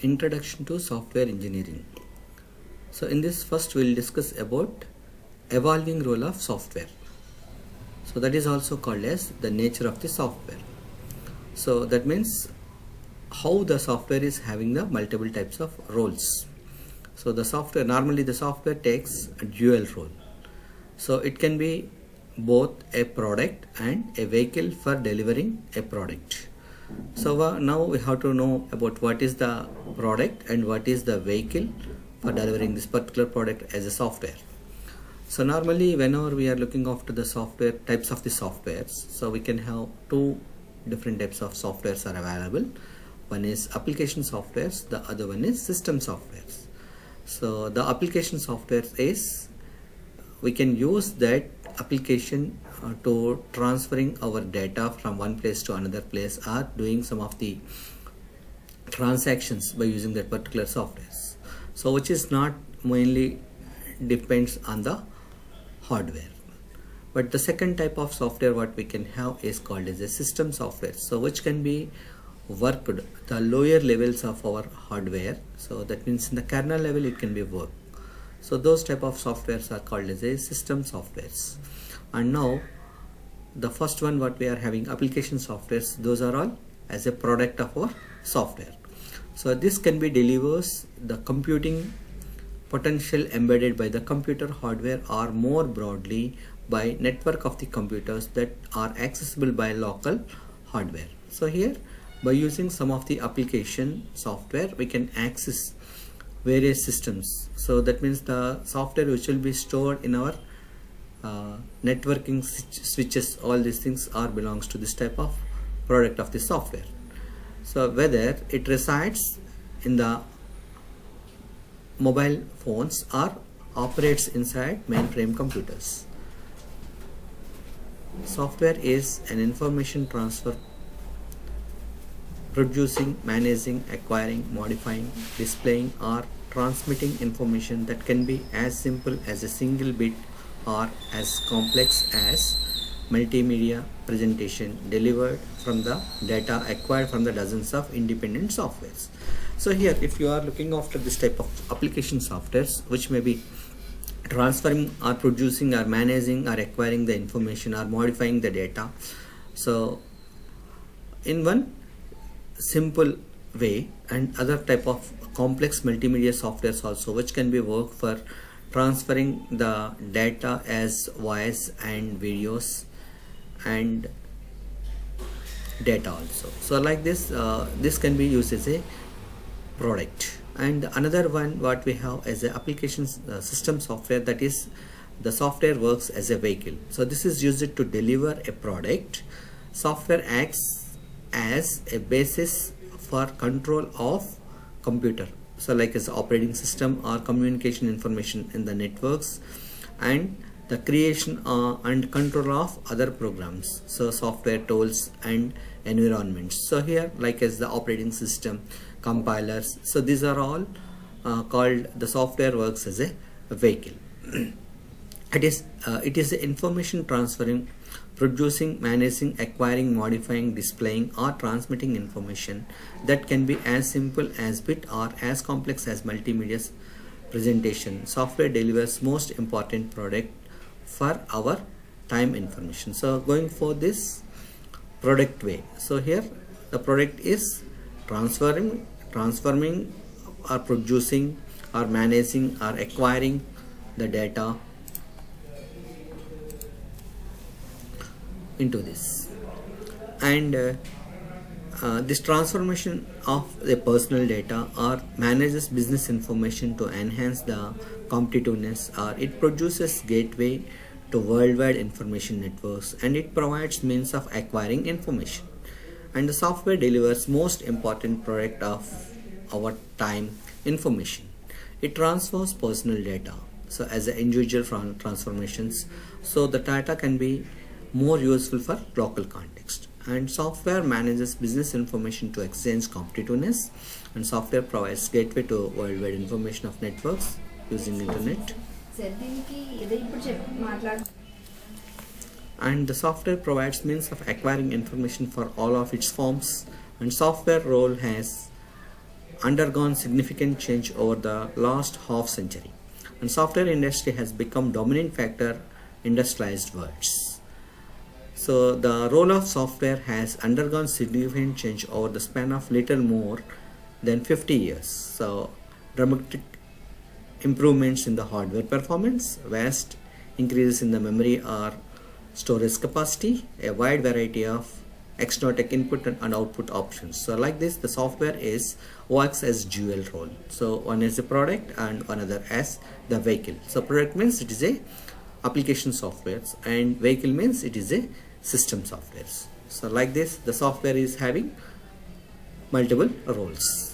Introduction to Software Engineering. So in this first we'll discuss about evolving role of software. So that is also called as the nature of the software. So that means how the software is having the multiple types of roles. So the software, normally the software takes a dual role. So it can be both a product and a vehicle for delivering a product. So now we have to know about what is the product and what is the vehicle for delivering this particular product as a software. So normally whenever we are looking after the software, types of the softwares, so we can have two different types of softwares are available. One is application softwares, the other one is system softwares. So the application software is, we can use that application to transferring our data from one place to another place, or doing some of the transactions by using that particular software. So which is not mainly depends on the hardware. But the second type of software what we can have is called as a system software, so which can be worked the lower levels of our hardware. So that means in the kernel level it can be worked. So those type of softwares are called as a system softwares. And now the first one what we are having, application softwares, those are all as a product of our software. So this can be delivers the computing potential embedded by the computer hardware, or more broadly by network of the computers that are accessible by local hardware. So here by using some of the application software we can access various systems. So that means the software which will be stored in our networking switches, all these things are belongs to this type of product of the software. So whether it resides in the mobile phones or operates inside mainframe computers. Software is an information transfer, producing, managing, acquiring, modifying, displaying or transmitting information that can be as simple as a single bit or as complex as multimedia presentation delivered from the data acquired from the dozens of independent softwares. So here if you are looking after this type of application softwares which may be transferring or producing or managing or acquiring the information or modifying the data, so in one simple way, and other type of complex multimedia softwares also which can be worked for transferring the data as voice and videos and data also. So like this this can be used as a product. And another one what we have as a application system software, that is the software works as a vehicle. So this is used to deliver a product. Software acts as a basis for control of computer, so like as operating system or communication information in the networks, and the creation and control of other programs, so software tools and environments. So here like as the operating system, compilers, so these are all called the software works as a vehicle. It is the information transferring, producing, managing, acquiring, modifying, displaying or transmitting information that can be as simple as bit or as complex as multimedia presentation. Software delivers most important product for our time information. So going for this product way, so here the product is transforming or producing or managing or acquiring the data into this, and this transformation of the personal data or manages business information to enhance the competitiveness, or it produces gateway to worldwide information networks, and it provides means of acquiring information. And the software delivers most important product of our time information. It transfers personal data, so as an individual transformations, so the data can be more useful for local context. And software manages business information to exchange competitiveness, and software provides gateway to worldwide information of networks using internet. And the software provides means of acquiring information for all of its forms, and software role has undergone significant change over the last half century, and software industry has become dominant factor industrialized worlds. So the role of software has undergone significant change over the span of little more than 50 years. So dramatic improvements in the hardware performance, vast increases in the memory or storage capacity, a wide variety of external input and output options. So like this, the software works as dual role. So one is the product and another as the vehicle. So product means it is a application software, and vehicle means it is a system software. So like this, the software is having multiple roles.